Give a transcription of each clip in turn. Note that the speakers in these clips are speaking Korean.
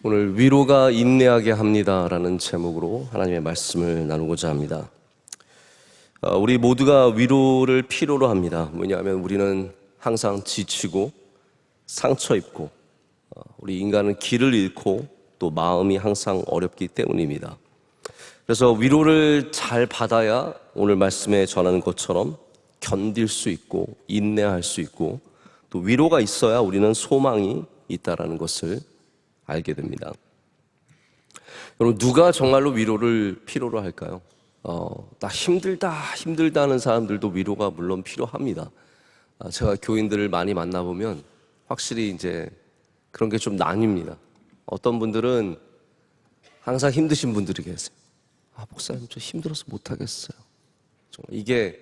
오늘 위로가 인내하게 합니다라는 제목으로 하나님의 말씀을 나누고자 합니다. 우리 모두가 위로를 필요로 합니다. 왜냐하면 우리는 항상 지치고 상처 입고 우리 인간은 길을 잃고 또 마음이 항상 어렵기 때문입니다. 그래서 위로를 잘 받아야 오늘 말씀에 전하는 것처럼 견딜 수 있고 인내할 수 있고 또 위로가 있어야 우리는 소망이 있다라는 것을 알게 됩니다. 여러분, 누가 정말로 위로를 필요로 할까요? 나 힘들다 하는 사람들도 위로가 물론 필요합니다. 제가 교인들을 많이 만나보면 확실히 이제 그런 게 좀 나뉩니다. 어떤 분들은 항상 힘드신 분들이 계세요. 목사님 저 힘들어서 못하겠어요. 정말 이게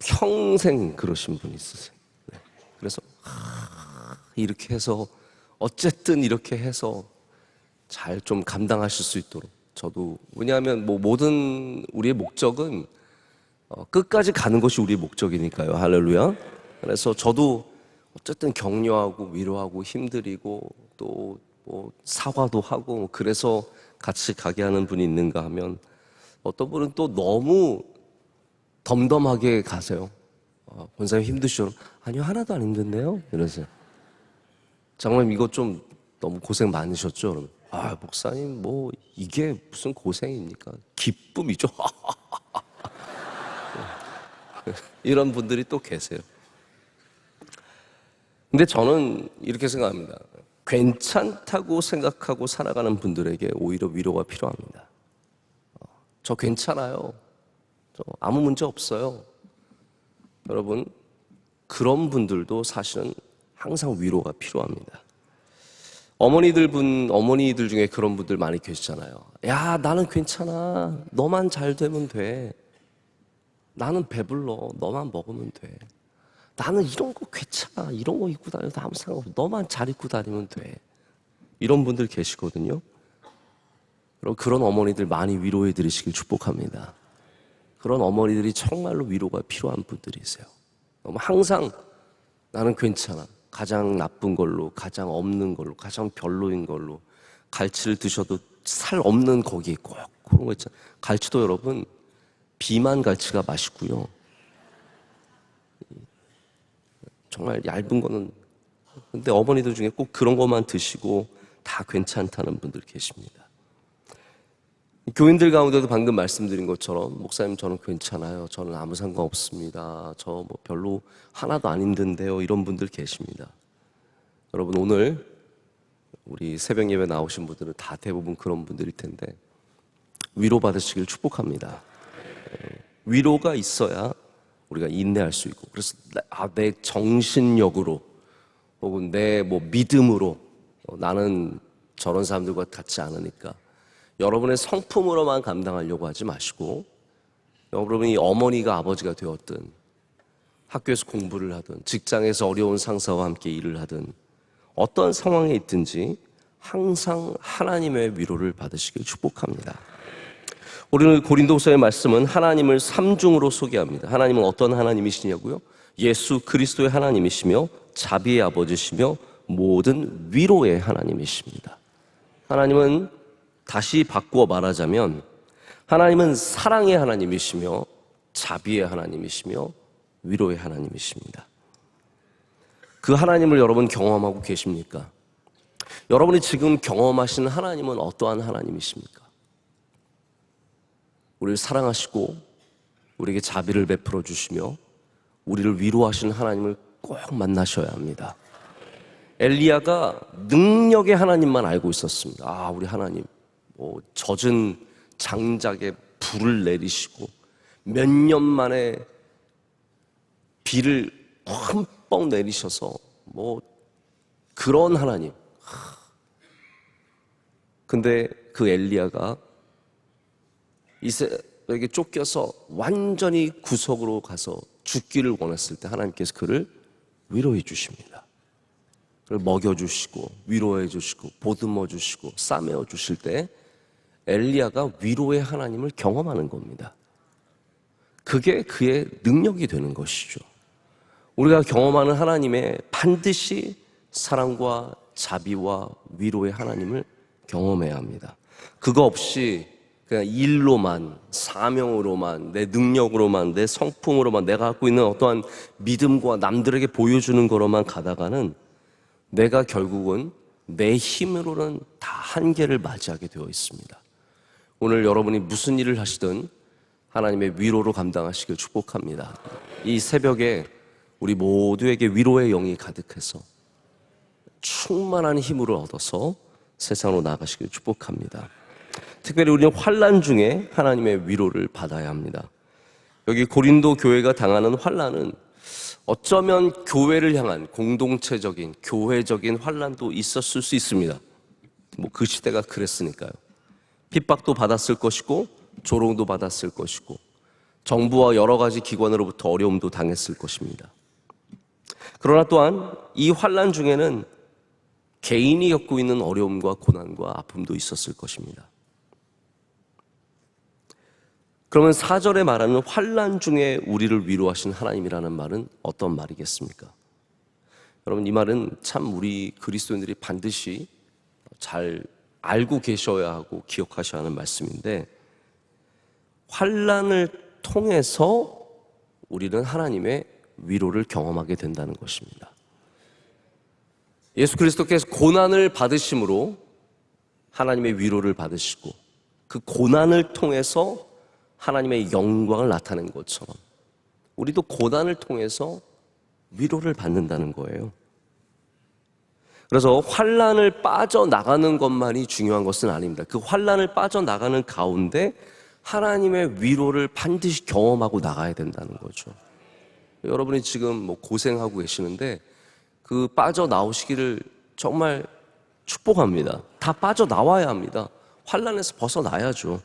평생 그러신 분이 있으세요. 네. 그래서 이렇게 해서 어쨌든 이렇게 해서 잘 좀 감당하실 수 있도록 저도, 왜냐하면 모든 우리의 목적은 끝까지 가는 것이 우리의 목적이니까요. 할렐루야. 그래서 저도 어쨌든 격려하고 위로하고 힘들이고 또 사과도 하고 그래서 같이 가게 하는 분이 있는가 하면 어떤 분은 또 너무 덤덤하게 가세요. 권사님 힘드시죠? 아니요, 하나도 안 힘든데요? 이러세요. 장로님 이거 좀 너무 고생 많으셨죠? 그러면 목사님 이게 무슨 고생입니까? 기쁨이죠. 이런 분들이 또 계세요. 근데 저는 이렇게 생각합니다. 괜찮다고 생각하고 살아가는 분들에게 오히려 위로가 필요합니다. 저 괜찮아요. 저 아무 문제 없어요. 여러분, 그런 분들도 사실은 항상 위로가 필요합니다. 어머니들 중에 그런 분들 많이 계시잖아요. 야, 나는 괜찮아. 너만 잘 되면 돼. 나는 배불러. 너만 먹으면 돼. 나는 이런 거 괜찮아. 이런 거 입고 다녀도 아무 상관없어. 너만 잘 입고 다니면 돼. 이런 분들 계시거든요. 그럼 그런 어머니들 많이 위로해 드리시길 축복합니다. 그런 어머니들이 정말로 위로가 필요한 분들이세요. 항상 나는 괜찮아. 가장 나쁜 걸로, 가장 없는 걸로, 가장 별로인 걸로 갈치를 드셔도 살 없는 거기에 꼭 그런 거 있잖아요. 갈치도 여러분 비만 갈치가 맛있고요. 정말 얇은 거는, 근데 어머니들 중에 꼭 그런 것만 드시고 다 괜찮다는 분들 계십니다. 교인들 가운데도 방금 말씀드린 것처럼 목사님 저는 괜찮아요. 저는 아무 상관없습니다. 저 별로 하나도 안 힘든데요. 이런 분들 계십니다. 여러분, 오늘 우리 새벽 예배 나오신 분들은 다 대부분 그런 분들일 텐데 위로 받으시길 축복합니다. 위로가 있어야 우리가 인내할 수 있고, 그래서 내 정신력으로 혹은 내 믿음으로 나는 저런 사람들과 같지 않으니까 여러분의 성품으로만 감당하려고 하지 마시고, 여러분이 어머니가 아버지가 되었든 학교에서 공부를 하든 직장에서 어려운 상사와 함께 일을 하든 어떤 상황에 있든지 항상 하나님의 위로를 받으시길 축복합니다. 오늘 고린도서의 말씀은 하나님을 삼중으로 소개합니다. 하나님은 어떤 하나님이시냐고요? 예수 그리스도의 하나님이시며 자비의 아버지시며 모든 위로의 하나님이십니다. 하나님은 다시 바꾸어 말하자면 하나님은 사랑의 하나님이시며 자비의 하나님이시며 위로의 하나님이십니다. 그 하나님을 여러분 경험하고 계십니까? 여러분이 지금 경험하시는 하나님은 어떠한 하나님이십니까? 우리를 사랑하시고 우리에게 자비를 베풀어 주시며 우리를 위로하시는 하나님을 꼭 만나셔야 합니다. 엘리야가 능력의 하나님만 알고 있었습니다. 우리 하나님 젖은 장작에 불을 내리시고 몇 년 만에 비를 흠뻑 내리셔서 그런 하나님. 근데 그 엘리야가 이세벨에게 쫓겨서 완전히 구석으로 가서 죽기를 원했을 때 하나님께서 그를 위로해 주십니다. 그를 먹여주시고 위로해 주시고 보듬어 주시고 싸매어 주실 때 엘리야가 위로의 하나님을 경험하는 겁니다. 그게 그의 능력이 되는 것이죠. 우리가 경험하는 하나님의 반드시 사랑과 자비와 위로의 하나님을 경험해야 합니다. 그거 없이 그냥 일로만, 사명으로만, 내 능력으로만, 내 성품으로만, 내가 갖고 있는 어떠한 믿음과 남들에게 보여주는 거로만 가다가는 내가 결국은 내 힘으로는 다 한계를 맞이하게 되어 있습니다. 오늘 여러분이 무슨 일을 하시든 하나님의 위로로 감당하시길 축복합니다. 이 새벽에 우리 모두에게 위로의 영이 가득해서 충만한 힘을 얻어서 세상으로 나아가시길 축복합니다. 특별히 우리는 환난 중에 하나님의 위로를 받아야 합니다. 여기 고린도 교회가 당하는 환난은 어쩌면 교회를 향한 공동체적인 교회적인 환난도 있었을 수 있습니다. 그 시대가 그랬으니까요. 핍박도 받았을 것이고 조롱도 받았을 것이고 정부와 여러 가지 기관으로부터 어려움도 당했을 것입니다. 그러나 또한 이 환난 중에는 개인이 겪고 있는 어려움과 고난과 아픔도 있었을 것입니다. 그러면 4절에 말하는 환난 중에 우리를 위로하신 하나님이라는 말은 어떤 말이겠습니까? 여러분, 이 말은 참 우리 그리스도인들이 반드시 잘 알고 계셔야 하고 기억하셔야 하는 말씀인데, 환난을 통해서 우리는 하나님의 위로를 경험하게 된다는 것입니다. 예수 그리스도께서 고난을 받으심으로 하나님의 위로를 받으시고 그 고난을 통해서 하나님의 영광을 나타낸 것처럼 우리도 고난을 통해서 위로를 받는다는 거예요. 그래서 환난을 빠져나가는 것만이 중요한 것은 아닙니다. 그 환난을 빠져나가는 가운데 하나님의 위로를 반드시 경험하고 나가야 된다는 거죠. 여러분이 지금 고생하고 계시는데 그 빠져나오시기를 정말 축복합니다. 다 빠져나와야 합니다. 환난에서 벗어나야죠.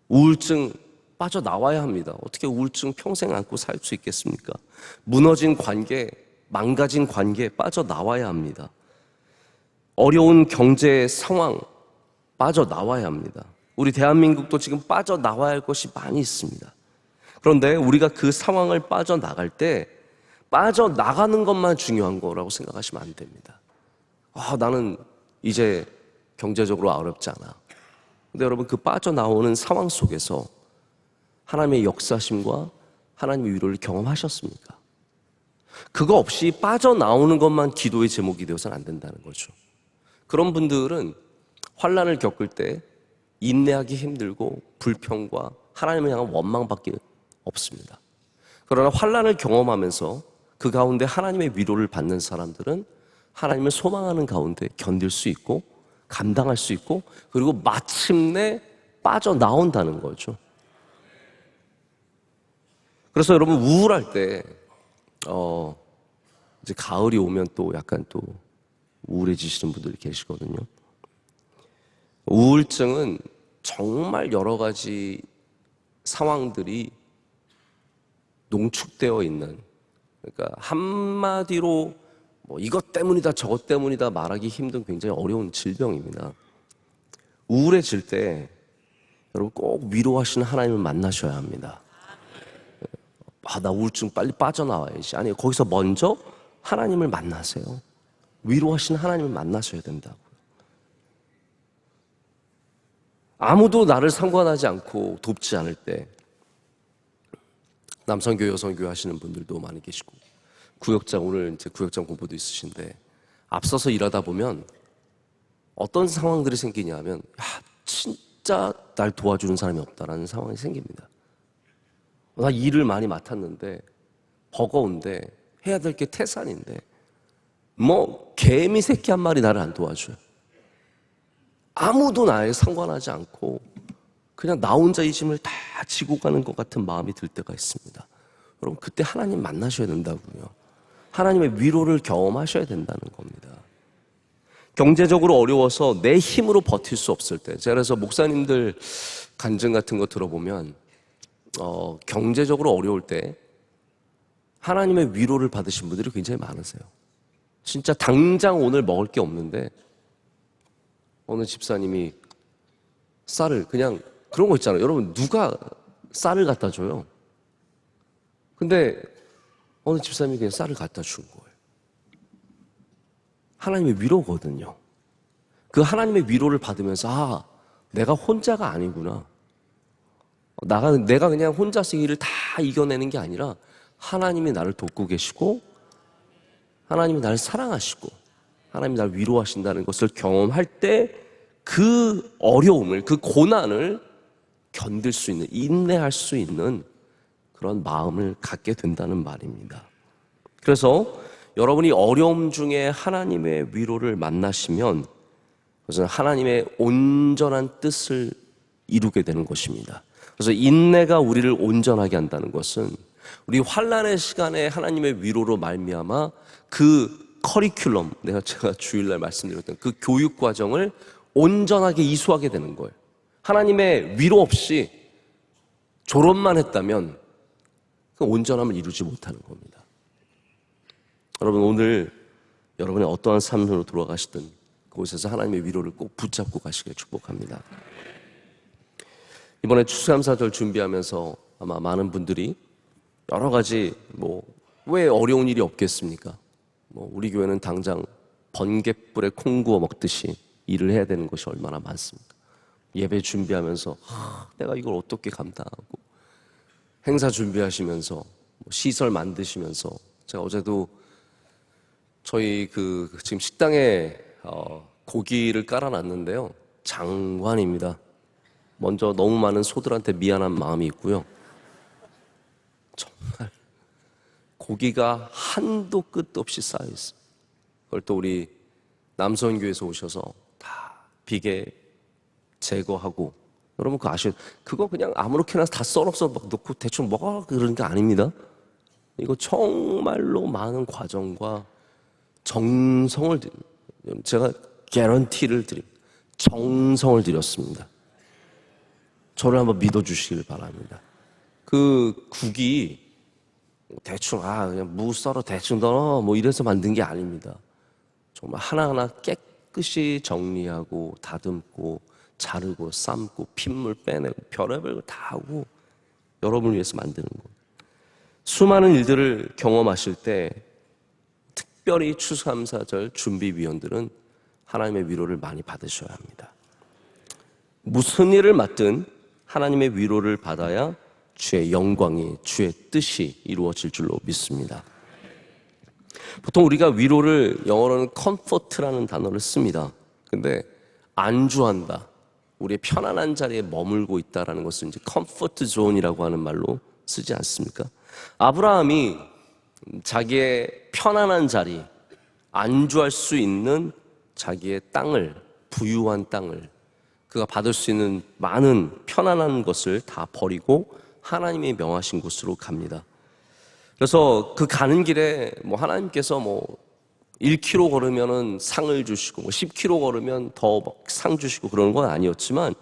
우울증 빠져나와야 합니다. 어떻게 우울증 평생 안고 살 수 있겠습니까? 무너진 관계, 망가진 관계 빠져나와야 합니다. 어려운 경제 상황 빠져나와야 합니다. 우리 대한민국도 지금 빠져나와야 할 것이 많이 있습니다. 그런데 우리가 그 상황을 빠져나갈 때 빠져나가는 것만 중요한 거라고 생각하시면 안 됩니다. 나는 이제 경제적으로 어렵지 않아. 근데 여러분, 그 빠져나오는 상황 속에서 하나님의 역사심과 하나님의 위로를 경험하셨습니까? 그거 없이 빠져나오는 것만 기도의 제목이 되어서는 안 된다는 거죠. 그런 분들은 환난을 겪을 때 인내하기 힘들고 불평과 하나님을 향한 원망밖에 없습니다. 그러나 환난을 경험하면서 그 가운데 하나님의 위로를 받는 사람들은 하나님을 소망하는 가운데 견딜 수 있고 감당할 수 있고 그리고 마침내 빠져나온다는 거죠. 그래서 여러분, 우울할 때 이제 가을이 오면 또 약간 또 우울해지시는 분들이 계시거든요. 우울증은 정말 여러 가지 상황들이 농축되어 있는, 그러니까 한마디로 이것 때문이다 저것 때문이다 말하기 힘든 굉장히 어려운 질병입니다. 우울해질 때 여러분 꼭 위로하시는 하나님을 만나셔야 합니다. 나 우울증 빨리 빠져나와야지. 아니, 거기서 먼저 하나님을 만나세요. 위로하시는 하나님을 만나셔야 된다고요. 아무도 나를 상관하지 않고 돕지 않을 때, 남성교 여성교 하시는 분들도 많이 계시고, 구역장, 오늘 이제 구역장 공부도 있으신데, 앞서서 일하다 보면 어떤 상황들이 생기냐면, 진짜 날 도와주는 사람이 없다라는 상황이 생깁니다. 나 일을 많이 맡았는데 버거운데 해야 될 게 태산인데 개미 새끼 한 마리 나를 안 도와줘요. 아무도 나에 상관하지 않고 그냥 나 혼자 이 짐을 다 지고 가는 것 같은 마음이 들 때가 있습니다. 여러분, 그때 하나님 만나셔야 된다고요. 하나님의 위로를 경험하셔야 된다는 겁니다. 경제적으로 어려워서 내 힘으로 버틸 수 없을 때, 제가 그래서 목사님들 간증 같은 거 들어보면 경제적으로 어려울 때 하나님의 위로를 받으신 분들이 굉장히 많으세요. 진짜 당장 오늘 먹을 게 없는데 어느 집사님이 쌀을, 그냥 그런 거 있잖아요. 여러분, 누가 쌀을 갖다 줘요? 근데 어느 집사님이 그냥 쌀을 갖다 준 거예요. 하나님의 위로거든요. 그 하나님의 위로를 받으면서 내가 혼자가 아니구나. 내가 그냥 혼자서 일을 다 이겨내는 게 아니라 하나님이 나를 돕고 계시고 하나님이 나를 사랑하시고 하나님이 나를 위로하신다는 것을 경험할 때 그 어려움을, 그 고난을 견딜 수 있는, 인내할 수 있는 그런 마음을 갖게 된다는 말입니다. 그래서 여러분이 어려움 중에 하나님의 위로를 만나시면 그것은 하나님의 온전한 뜻을 이루게 되는 것입니다. 그래서 인내가 우리를 온전하게 한다는 것은 우리 환난의 시간에 하나님의 위로로 말미암아 그 커리큘럼, 제가 주일날 말씀드렸던 그 교육 과정을 온전하게 이수하게 되는 거예요. 하나님의 위로 없이 졸업만 했다면 그 온전함을 이루지 못하는 겁니다. 여러분, 오늘 여러분의 어떠한 삶으로 돌아가시든 그곳에서 하나님의 위로를 꼭 붙잡고 가시길 축복합니다. 이번에 추수감사절 준비하면서 아마 많은 분들이 여러 가지 왜 어려운 일이 없겠습니까? 우리 교회는 당장 번갯불에 콩 구워 먹듯이 일을 해야 되는 것이 얼마나 많습니까? 예배 준비하면서 내가 이걸 어떻게 감당하고, 행사 준비하시면서 시설 만드시면서, 제가 어제도 저희 지금 식당에 고기를 깔아놨는데요, 장관입니다. 먼저 너무 많은 소들한테 미안한 마음이 있고요, 정말 고기가 한도 끝도 없이 쌓여있어요. 그걸 또 우리 남선교에서 오셔서 다 비계 제거하고, 여러분 그거 아시죠? 그거 그냥 아무렇게나 다 썰어서 막 넣고 대충 먹어 그러는 게 아닙니다. 이거 정말로 많은 과정과 정성을 제가 개런티를 드립니다. 정성을 들였습니다. 저를 한번 믿어주시길 바랍니다. 그 국이 대충 그냥 무 썰어 대충 넣어 이래서 만든 게 아닙니다. 정말 하나하나 깨끗이 정리하고 다듬고 자르고 삶고 핏물 빼내고 별의별 걸 다 하고 여러분을 위해서 만드는 거예요. 수많은 일들을 경험하실 때 특별히 추수감사절 준비위원들은 하나님의 위로를 많이 받으셔야 합니다. 무슨 일을 맡든 하나님의 위로를 받아야 주의 영광이, 주의 뜻이 이루어질 줄로 믿습니다. 보통 우리가 위로를 영어로는 comfort라는 단어를 씁니다. 근데 안주한다, 우리의 편안한 자리에 머물고 있다라는 것을 이제 comfort zone이라고 하는 말로 쓰지 않습니까? 아브라함이 자기의 편안한 자리, 안주할 수 있는 자기의 땅을, 부유한 땅을, 그가 받을 수 있는 많은 편안한 것을 다 버리고 하나님이 명하신 곳으로 갑니다. 그래서 그 가는 길에 하나님께서 1km 걸으면 상을 주시고 10km 걸으면 더 상 주시고 그러는 건 아니었지만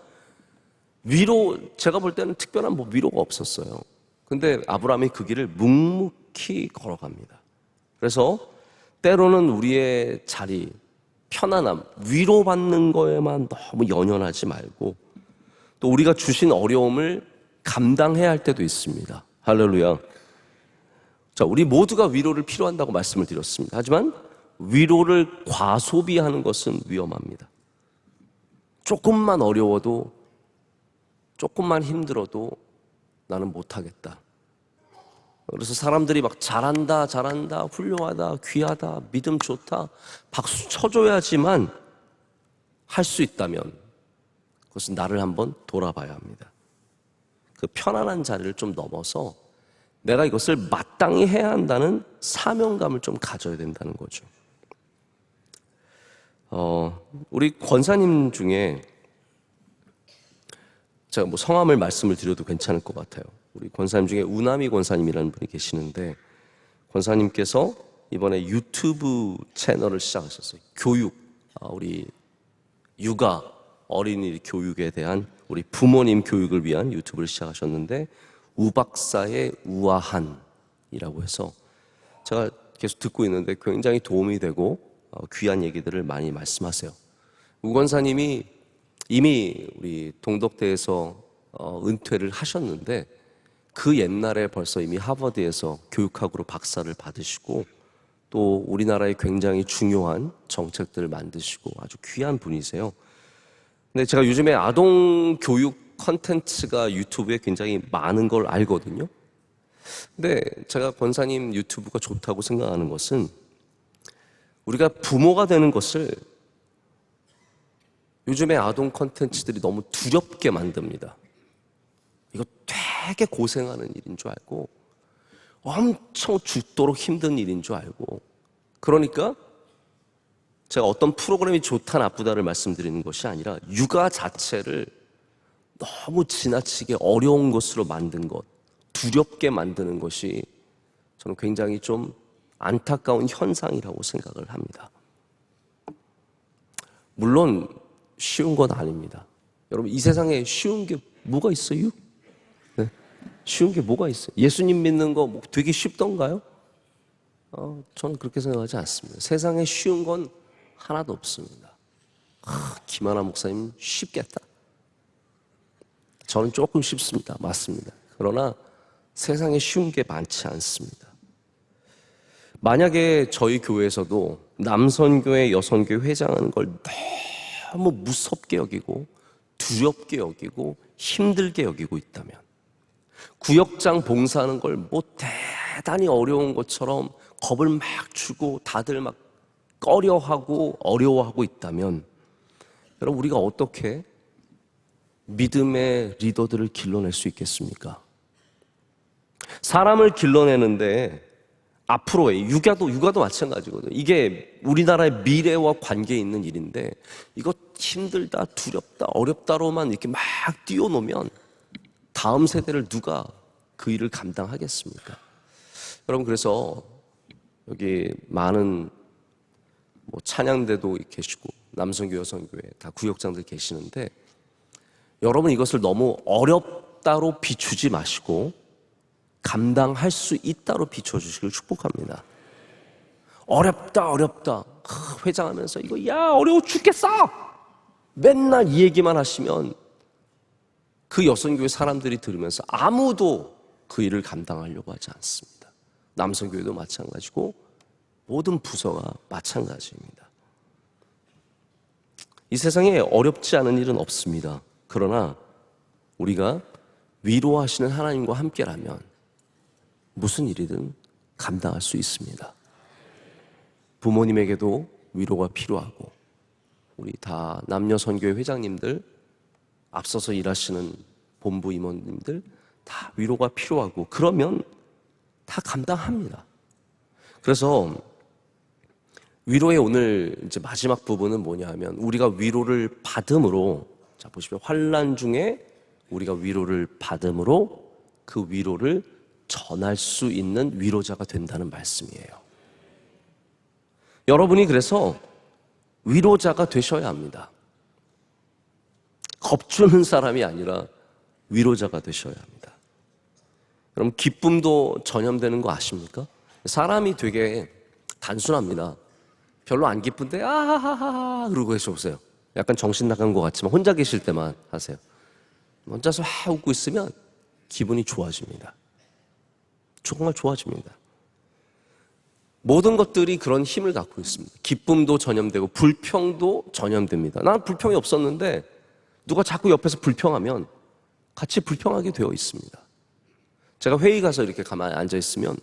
제가 볼 때는 특별한 위로가 없었어요. 근데 아브라함이 그 길을 묵묵히 걸어갑니다. 그래서 때로는 우리의 자리, 편안함, 위로받는 거에만 너무 연연하지 말고 또 우리가 주신 어려움을 감당해야 할 때도 있습니다. 할렐루야. 자, 우리 모두가 위로를 필요한다고 말씀을 드렸습니다. 하지만 위로를 과소비하는 것은 위험합니다. 조금만 어려워도, 조금만 힘들어도 나는 못하겠다. 그래서 사람들이 막 잘한다, 훌륭하다, 귀하다, 믿음 좋다, 박수 쳐줘야지만 할 수 있다면 그것은 나를 한번 돌아봐야 합니다. 그 편안한 자리를 좀 넘어서 내가 이것을 마땅히 해야 한다는 사명감을 좀 가져야 된다는 거죠. 우리 권사님 중에 제가 성함을 말씀을 드려도 괜찮을 것 같아요. 우리 권사님 중에 우나미 권사님이라는 분이 계시는데, 권사님께서 이번에 유튜브 채널을 시작하셨어요. 교육, 우리 육아, 어린이 교육에 대한 우리 부모님 교육을 위한 유튜브를 시작하셨는데, 우박사의 우아한이라고 해서 제가 계속 듣고 있는데 굉장히 도움이 되고 귀한 얘기들을 많이 말씀하세요. 우 권사님이 이미 우리 동덕대에서 은퇴를 하셨는데 그 옛날에 벌써 이미 하버드에서 교육학으로 박사를 받으시고 또 우리나라에 굉장히 중요한 정책들을 만드시고 아주 귀한 분이세요. 근데 제가 요즘에 아동 교육 컨텐츠가 유튜브에 굉장히 많은 걸 알거든요. 근데 제가 권사님 유튜브가 좋다고 생각하는 것은 우리가 부모가 되는 것을 요즘에 아동 컨텐츠들이 너무 두렵게 만듭니다. 이거 되게 고생하는 일인 줄 알고 엄청 죽도록 힘든 일인 줄 알고, 그러니까 제가 어떤 프로그램이 좋다 나쁘다를 말씀드리는 것이 아니라 육아 자체를 너무 지나치게 어려운 것으로 만든 것, 두렵게 만드는 것이 저는 굉장히 좀 안타까운 현상이라고 생각을 합니다. 물론 쉬운 건 아닙니다. 여러분, 이 세상에 쉬운 게 뭐가 있어요? 네? 쉬운 게 뭐가 있어요? 예수님 믿는 거 뭐 되게 쉽던가요? 저는 그렇게 생각하지 않습니다. 세상에 쉬운 건 하나도 없습니다. 김하나 목사님 쉽겠다. 저는 조금 쉽습니다. 맞습니다. 그러나 세상에 쉬운 게 많지 않습니다. 만약에 저희 교회에서도 남선교회, 여선교회 회장하는 걸 너무 무섭게 여기고 두렵게 여기고 힘들게 여기고 있다면, 구역장 봉사하는 걸 뭐 대단히 어려운 것처럼 겁을 막 주고 다들 막 꺼려하고 어려워하고 있다면, 여러분, 우리가 어떻게 믿음의 리더들을 길러낼 수 있겠습니까? 사람을 길러내는데 앞으로의 육아도 마찬가지거든요. 이게 우리나라의 미래와 관계 있는 일인데, 이거 힘들다, 두렵다, 어렵다로만 이렇게 막 띄워놓으면 다음 세대를 누가 그 일을 감당하겠습니까? 여러분, 그래서 여기 많은 찬양대도 계시고 남성교회, 여성교회 다 구역장들 계시는데, 여러분 이것을 너무 어렵다로 비추지 마시고 감당할 수 있다로 비춰주시길 축복합니다. 어렵다 회장하면서 이거 야 어려워 죽겠어 맨날 이 얘기만 하시면 그 여성교회 사람들이 들으면서 아무도 그 일을 감당하려고 하지 않습니다. 남성교회도 마찬가지고 모든 부서가 마찬가지입니다. 이 세상에 어렵지 않은 일은 없습니다. 그러나 우리가 위로하시는 하나님과 함께라면 무슨 일이든 감당할 수 있습니다. 부모님에게도 위로가 필요하고, 우리 다 남녀 선교회 회장님들, 앞서서 일하시는 본부 임원님들 다 위로가 필요하고, 그러면 다 감당합니다. 그래서 위로의 오늘 이제 마지막 부분은 뭐냐 하면, 우리가 위로를 받음으로, 자 보시면 환난 중에 우리가 위로를 받음으로 그 위로를 전할 수 있는 위로자가 된다는 말씀이에요. 여러분이 그래서 위로자가 되셔야 합니다. 겁주는 사람이 아니라 위로자가 되셔야 합니다. 여러분, 기쁨도 전염되는 거 아십니까? 사람이 되게 단순합니다. 별로 안 기쁜데 아하하하 그러고 해보세요. 약간 정신 나간 것 같지만 혼자 계실 때만 하세요. 혼자서 하 웃고 있으면 기분이 좋아집니다. 정말 좋아집니다. 모든 것들이 그런 힘을 갖고 있습니다. 기쁨도 전염되고 불평도 전염됩니다. 나는 불평이 없었는데 누가 자꾸 옆에서 불평하면 같이 불평하게 되어 있습니다. 제가 회의 가서 이렇게 가만히 앉아 있으면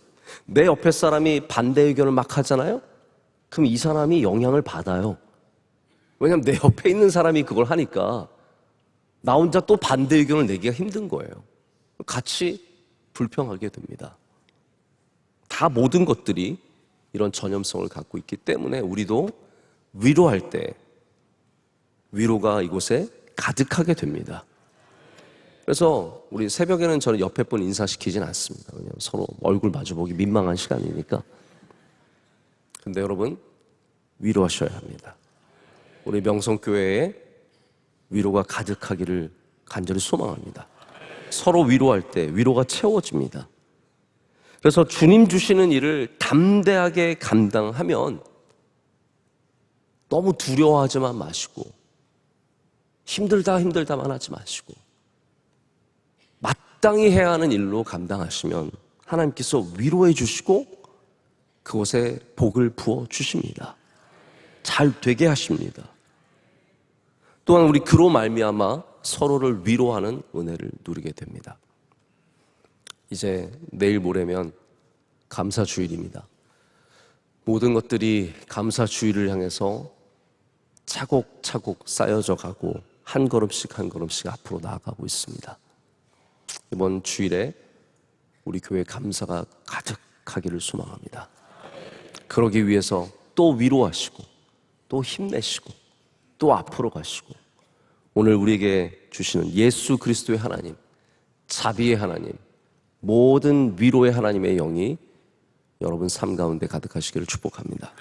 내 옆에 사람이 반대 의견을 막 하잖아요. 그럼 이 사람이 영향을 받아요. 왜냐하면 내 옆에 있는 사람이 그걸 하니까 나 혼자 또 반대 의견을 내기가 힘든 거예요. 같이 불평하게 됩니다. 다 모든 것들이 이런 전염성을 갖고 있기 때문에 우리도 위로할 때 위로가 이곳에 가득하게 됩니다. 그래서 우리 새벽에는 저는 옆에 분 인사시키진 않습니다. 왜냐하면 서로 얼굴 마주보기 민망한 시간이니까. 근데 여러분, 위로하셔야 합니다. 우리 명성교회에 위로가 가득하기를 간절히 소망합니다. 서로 위로할 때 위로가 채워집니다. 그래서 주님 주시는 일을 담대하게 감당하면 너무 두려워하지만 마시고 힘들다만 하지 마시고 마땅히 해야 하는 일로 감당하시면 하나님께서 위로해 주시고 그곳에 복을 부어 주십니다. 잘 되게 하십니다. 또한 우리 그로 말미암아 서로를 위로하는 은혜를 누리게 됩니다. 이제 내일 모레면 감사주일입니다. 모든 것들이 감사주일을 향해서 차곡차곡 쌓여져 가고 한 걸음씩 한 걸음씩 앞으로 나아가고 있습니다. 이번 주일에 우리 교회 감사가 가득하기를 소망합니다. 그러기 위해서 또 위로하시고 또 힘내시고 또 앞으로 가시고 오늘 우리에게 주시는 예수 그리스도의 하나님, 자비의 하나님, 모든 위로의 하나님의 영이 여러분 삶 가운데 가득하시기를 축복합니다.